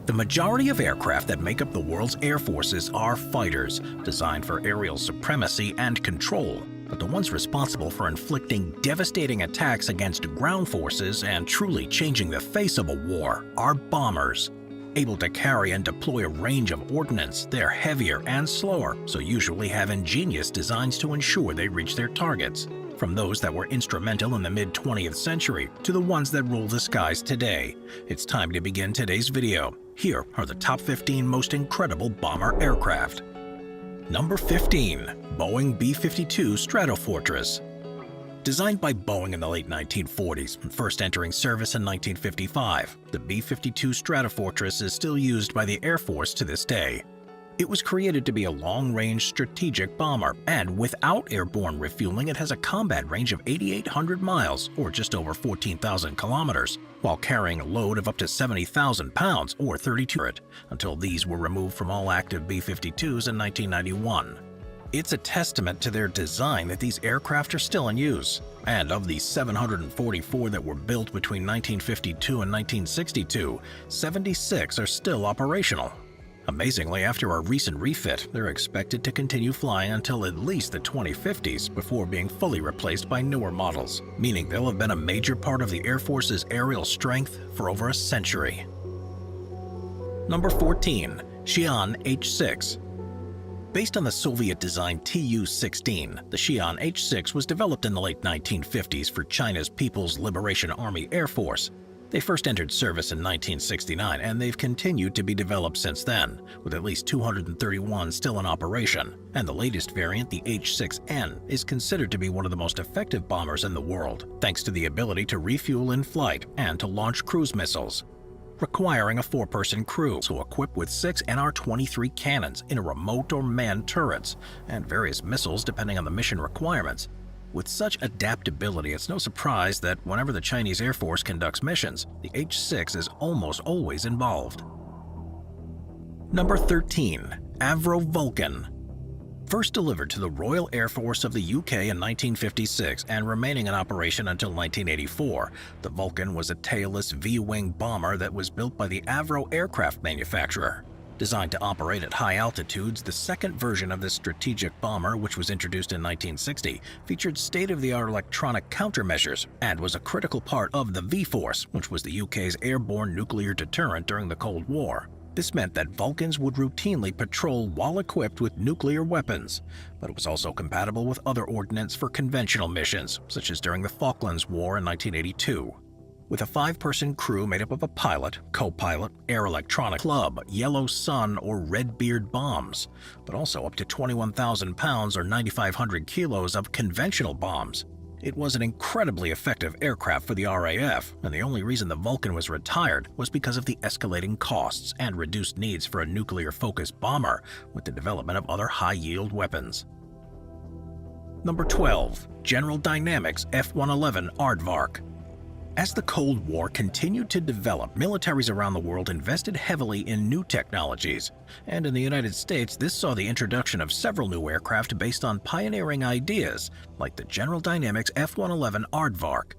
The majority of aircraft that make up the world's air forces are fighters, designed for aerial supremacy and control. But the ones responsible for inflicting devastating attacks against ground forces and truly changing the face of a war are bombers. Able to carry and deploy a range of ordnance, they're heavier and slower, so usually have ingenious designs to ensure they reach their targets. From those that were instrumental in the mid-20th century to the ones that rule the skies today. It's time to begin today's video. Here are the top 15 most incredible bomber aircraft. Number 15. Boeing B-52 Stratofortress. Designed by Boeing in the late 1940s and first entering service in 1955, the B-52 Stratofortress is still used by the Air Force to this day. It was created to be a long-range strategic bomber, and without airborne refueling, it has a combat range of 8,800 miles, or just over 14,000 kilometers, while carrying a load of up to 70,000 pounds, or 32, until these were removed from all active B-52s in 1991. It's a testament to their design that these aircraft are still in use, and of the 744 that were built between 1952 and 1962, 76 are still operational. Amazingly, after a recent refit, they're expected to continue flying until at least the 2050s before being fully replaced by newer models, meaning they'll have been a major part of the Air Force's aerial strength for over a century. Number 14. Shan H6. Based on the Soviet-designed Tu-16, the Shan H6 was developed in the late 1950s for China's People's Liberation Army Air Force. They first entered service in 1969, and they've continued to be developed since then, with at least 231 still in operation. And the latest variant, the H6N, is considered to be one of the most effective bombers in the world, thanks to the ability to refuel in flight and to launch cruise missiles. Requiring a 4-person crew, so equipped with 6 NR-23 cannons in a remote or manned turrets, and various missiles depending on the mission requirements. With such adaptability, it's no surprise that whenever the Chinese Air Force conducts missions, the H6 is almost always involved. Number 13. Avro Vulcan. First delivered to the Royal Air Force of the UK in 1956 and remaining in operation until 1984, the Vulcan was a tailless V-wing bomber that was built by the Avro aircraft manufacturer. Designed to operate at high altitudes, the second version of this strategic bomber, which was introduced in 1960, featured state-of-the-art electronic countermeasures and was a critical part of the V-Force, which was the UK's airborne nuclear deterrent during the Cold War. This meant that Vulcans would routinely patrol while equipped with nuclear weapons, but it was also compatible with other ordnance for conventional missions, such as during the Falklands War in 1982. With a 5-person crew made up of a pilot, co-pilot, air electronic club, yellow sun, or redbeard bombs, but also up to 21,000 pounds or 9,500 kilos of conventional bombs. It was an incredibly effective aircraft for the RAF, and the only reason the Vulcan was retired was because of the escalating costs and reduced needs for a nuclear-focused bomber with the development of other high-yield weapons. Number 12. General Dynamics F117 Aardvark. As the Cold War continued to develop, militaries around the world invested heavily in new technologies, and in the United States, this saw the introduction of several new aircraft based on pioneering ideas, like the General Dynamics F117 Aardvark.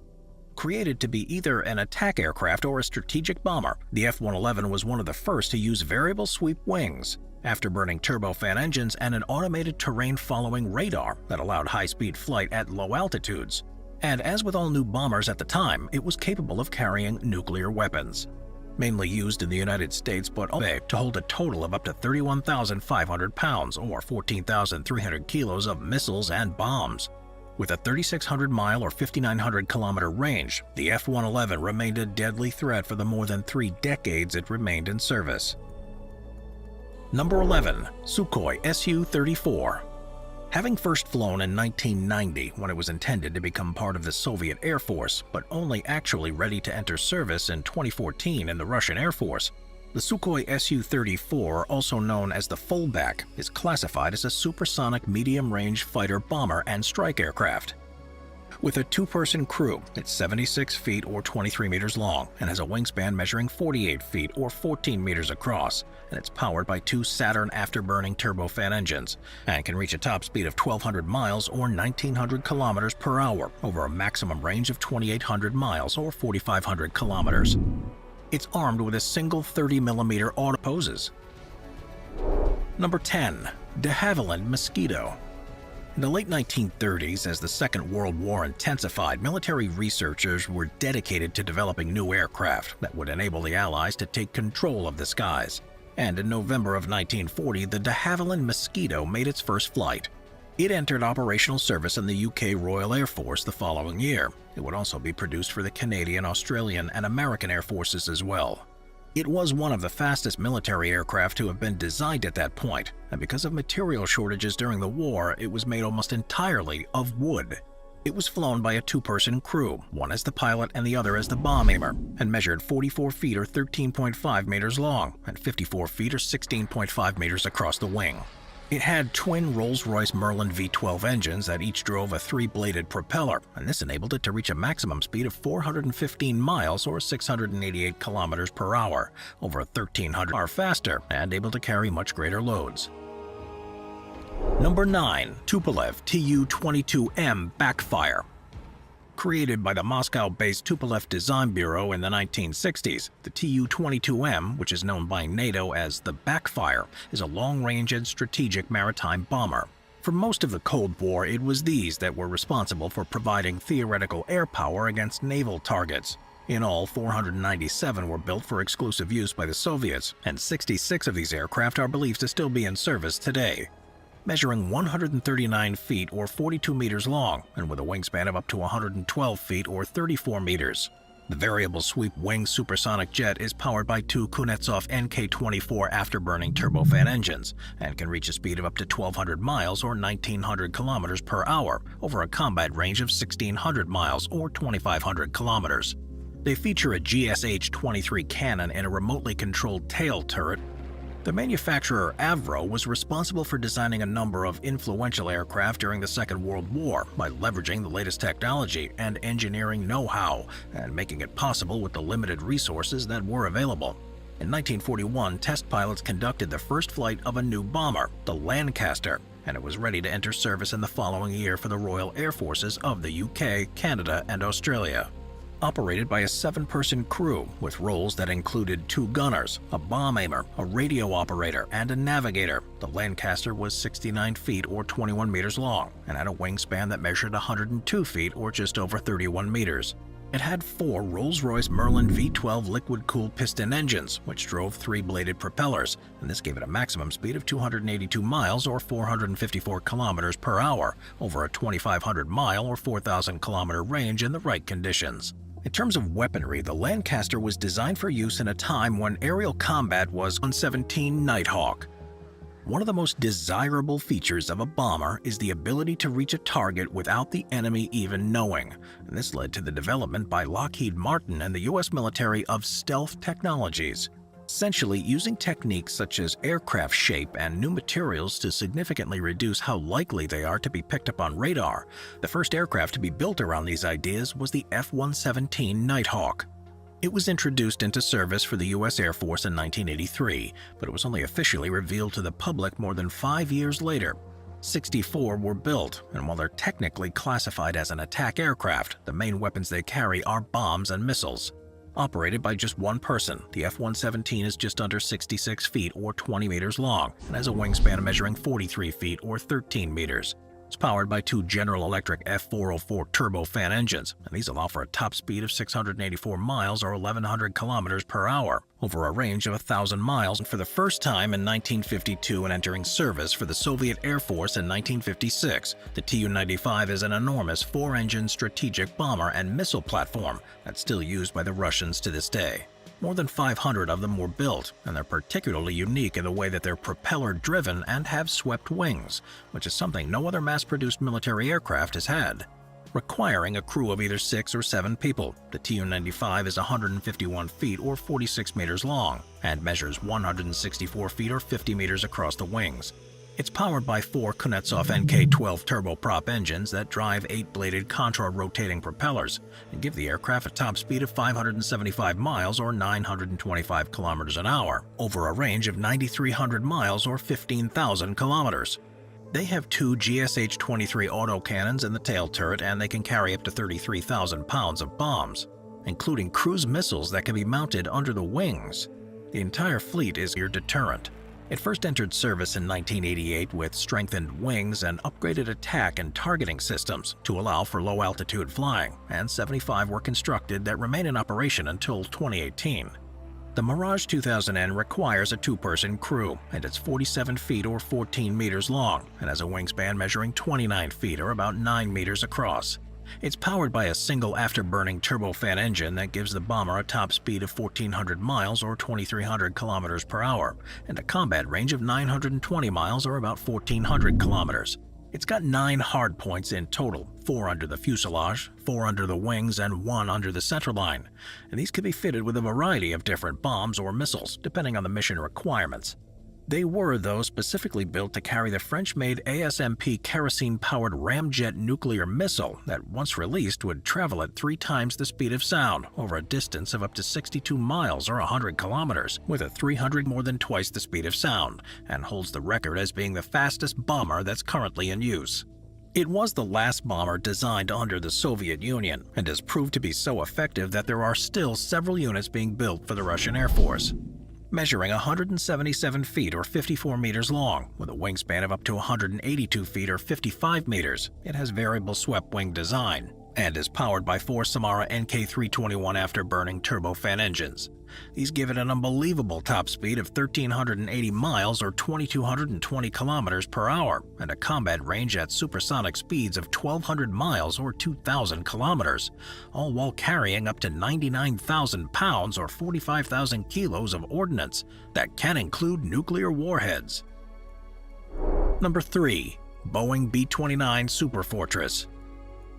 Created to be either an attack aircraft or a strategic bomber, the F-111 was one of the first to use variable sweep wings, afterburning turbofan engines and an automated terrain-following radar that allowed high-speed flight at low altitudes. And as with all new bombers at the time, it was capable of carrying nuclear weapons. Mainly used in the United States, but also to hold a total of up to 31,500 pounds or 14,300 kilos of missiles and bombs. With a 3,600-mile or 5,900-kilometer range, the F-111 remained a deadly threat for the more than 3 decades it remained in service. Number 11. Suco Su34. Having first flown in 1990 when it was intended to become part of the Soviet Air Force, but only actually ready to enter service in 2014 in the Russian Air Force, the Suco Su34, also known as the Fullback, is classified as a supersonic medium-range fighter bomber and strike aircraft. With a 2-person crew, it's 76 feet or 23 meters long and has a wingspan measuring 48 feet or 14 meters across, and it's powered by 2 Saturn afterburning turbofan engines and can reach a top speed of 1,200 miles or 1,900 kilometers per hour over a maximum range of 2,800 miles or 4,500 kilometers. It's armed with a single 30mm auto poses. Number 10. Deavin Mosquito. In the late 1930s, as the Second World War intensified, military researchers were dedicated to developing new aircraft that would enable the Allies to take control of the skies. And in November of 1940, the Deavin Mosquito made its first flight. It entered operational service in the UK Royal Air Force the following year. It would also be produced for the Canadian, Australian, and American Air Forces as well. It was one of the fastest military aircraft to have been designed at that point, and because of material shortages during the war, it was made almost entirely of wood. It was flown by a two-person crew, one as the pilot and the other as the bomb aimer, and measured 44 feet or 13.5 meters long, and 54 feet or 16.5 meters across the wing. It had twin Rolls-Royce Merlin V12 engines that each drove a three-bladed propeller, and this enabled it to reach a maximum speed of 415 miles or 688 kilometers per hour, over 1,300 miles faster, and able to carry much greater loads. Number 9. Tupolev Tu-22M Backfire. Created by the Moscow-based Tupolev Design Bureau in the 1960s, the Tu-22M, which is known by NATO as the Backfire, is a long-range and strategic maritime bomber. For most of the Cold War, it was these that were responsible for providing theoretical air power against naval targets. In all, 497 were built for exclusive use by the Soviets, and 66 of these aircraft are believed to still be in service today. Measuring 139 feet or 42 meters long, and with a wingspan of up to 112 feet or 34 meters. The variable sweep wing supersonic jet is powered by two Kuznetsov NK-24 afterburning turbofan engines, and can reach a speed of up to 1,200 miles or 1,900 kilometers per hour, over a combat range of 1,600 miles or 2,500 kilometers. They feature a GSH-23 cannon and a remotely controlled tail turret. The manufacturer Avro was responsible for designing a number of influential aircraft during the Second World War by leveraging the latest technology and engineering know-how, and making it possible with the limited resources that were available. In 1941, test pilots conducted the first flight of a new bomber, the Lancaster, and it was ready to enter service in the following year for the Royal Air Forces of the UK, Canada, and Australia. Operated by a 7-person crew with roles that included 2 gunners, a bomb aimer, a radio operator, and a navigator, the Lancaster was 69 feet or 21 meters long and had a wingspan that measured 102 feet or just over 31 meters. It had 4 Rolls-Royce Merlin V12 liquid-cooled piston engines, which drove 3-bladed propellers, and this gave it a maximum speed of 282 miles or 454 kilometers per hour, over a 2,500-mile or 4,000-kilometer range in the right conditions. In terms of weaponry, the Lancaster was designed for use in a time when aerial combat was F117 Nighthawk. One of the most desirable features of a bomber is the ability to reach a target without the enemy even knowing, and this led to the development by Lockheed Martin and the U.S. military of stealth technologies, essentially using techniques such as aircraft shape and new materials to significantly reduce how likely they are to be picked up on radar. The first aircraft to be built around these ideas was the F117 Nighthawk. It was introduced into service for the U.S. Air Force in 1983, but it was only officially revealed to the public more than 5 years later. 64 were built, and while they're technically classified as an attack aircraft, the main weapons they carry are bombs and missiles. Operated by just one person, the F-117 is just under 66 feet or 20 meters long and has a wingspan measuring 43 feet or 13 meters. It's powered by 2 General Electric F404 turbofan engines, and these allow for a top speed of 684 miles or 1,100 kilometers per hour, over a range of 1,000 miles, and for the first time in 1952 and entering service for the Soviet Air Force in 1956. The Tu-95 is an enormous 4-engine strategic bomber and missile platform that's still used by the Russians to this day. More than 500 of them were built, and they're particularly unique in the way that they're propeller-driven and have swept wings, which is something no other mass-produced military aircraft has had. Requiring a crew of either 6 or 7 people, the Tu-95 is 151 feet or 46 meters long and measures 164 feet or 50 meters across the wings. It's powered by 4 Kuznetsov NK-12 turboprop engines that drive 8-bladed contra-rotating propellers and give the aircraft a top speed of 575 miles or 925 kilometers an hour, over a range of 9,300 miles or 15,000 kilometers. They have 2 GSH-23 autocannons in the tail turret, and they can carry up to 33,000 pounds of bombs. including cruise missiles that can be mounted under the wings. The entire fleet is air deterrent. It first entered service in 1988 with strengthened wings and upgraded attack and targeting systems to allow for low-altitude flying, and 75 were constructed that remain in operation until 2018. The Mirage 2000N requires a two-person crew, and it's 47 feet or 14 meters long, and has a wingspan measuring 29 feet or about 9 meters across. It's powered by a single afterburning turbofan engine that gives the bomber a top speed of 1,400 miles or 2,300 kilometers per hour, and a combat range of 920 miles or about 1,400 kilometers. It's got 9 hardpoints in total, 4 under the fuselage, 4 under the wings, and 1 under the centerline, and these can be fitted with a variety of different bombs or missiles, depending on the mission requirements. They were, though, specifically built to carry the French-made ASMP kerosene-powered ramjet nuclear missile that, once released, would travel at 3 times the speed of sound over a distance of up to 62 miles or 100 kilometers, with a 300 more than twice the speed of sound, and holds the record as being the fastest bomber that's currently in use. It was the last bomber designed under the Soviet Union, and has proved to be so effective that there are still several units being built for the Russian Air Force. Measuring 177 feet or 54 meters long, with a wingspan of up to 182 feet or 55 meters, it has variable swept-wing design, and is powered by 4 Samara NK321 afterburning turbofan engines. These give it an unbelievable top speed of 1,380 miles or 2,220 kilometers per hour, and a combat range at supersonic speeds of 1,200 miles or 2,000 kilometers, all while carrying up to 99,000 pounds or 45,000 kilos of ordnance that can include nuclear warheads. Number 3. Boeing B-29 Superfortress.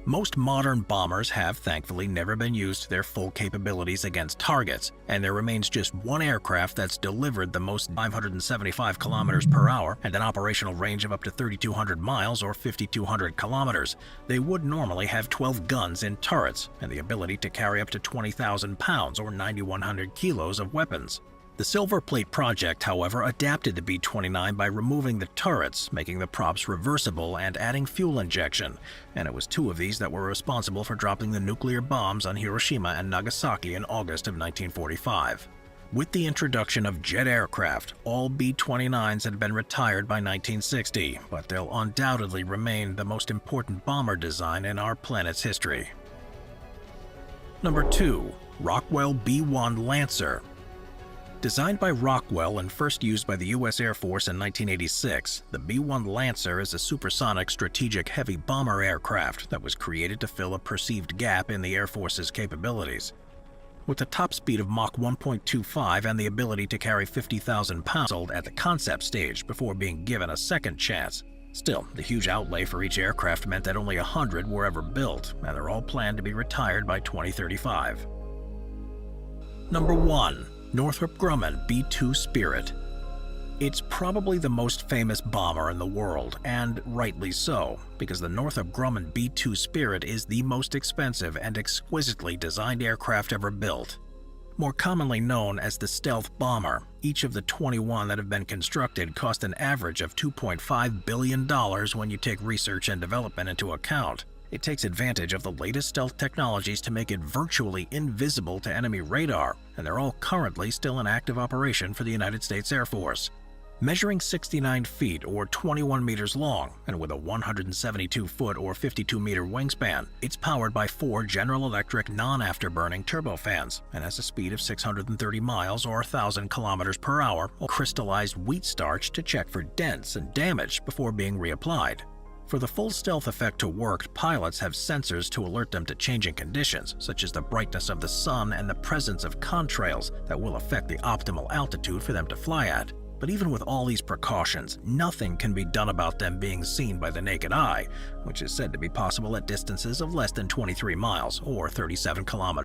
Most modern bombers have thankfully never been used to their full capabilities against targets, and there remains just one aircraft that's delivered the most 575 kilometers per hour and an operational range of up to 3,200 miles or 5,200 kilometers. They would normally have 12 guns in turrets and the ability to carry up to 20,000 pounds or 9,100 kilos of weapons. The Silver Plate project, however, adapted the B-29 by removing the turrets, making the props reversible and adding fuel injection, and it was 2 of these that were responsible for dropping the nuclear bombs on Hiroshima and Nagasaki in August of 1945. With the introduction of jet aircraft, all B-29s had been retired by 1960, but they'll undoubtedly remain the most important bomber design in our planet's history. Number 2. Rockwell B1 Lancer. Designed by Rockwell and first used by the U.S. Air Force in 1986, the B-1 Lancer is a supersonic strategic heavy bomber aircraft that was created to fill a perceived gap in the Air Force's capabilities. With a top speed of Mach 1.25 and the ability to carry 50,000 pounds at the concept stage before being given a second chance. Still, the huge outlay for each aircraft meant that only 100 were ever built, and they're all planned to be retired by 2035. Number 1. Northrop Grumman B-2 Spirit. It's probably the most famous bomber in the world, and rightly so, because the Northrop Grumman B-2 Spirit is the most expensive and exquisitely designed aircraft ever built. More commonly known as the stealth bomber, each of the 21 that have been constructed cost an average of $2.5 billion when you take research and development into account. It takes advantage of the latest stealth technologies to make it virtually invisible to enemy radar, and they're all currently still in active operation for the United States Air Force. Measuring 69 feet or 21 meters long, and with a 172-foot or 52-meter wingspan, it's powered by 4 General Electric non-afterburning turbofans, and has a speed of 630 miles or 1,000 kilometers per hour, or crystallized wheat starch to check for dents and damage before being reapplied. For the full stealth effect to work, pilots have sensors to alert them to changing conditions, such as the brightness of the sun and the presence of contrails that will affect the optimal altitude for them to fly at. But even with all these precautions, nothing can be done about them being seen by the naked eye, which is said to be possible at distances of less than 23 miles or 37 kilometers.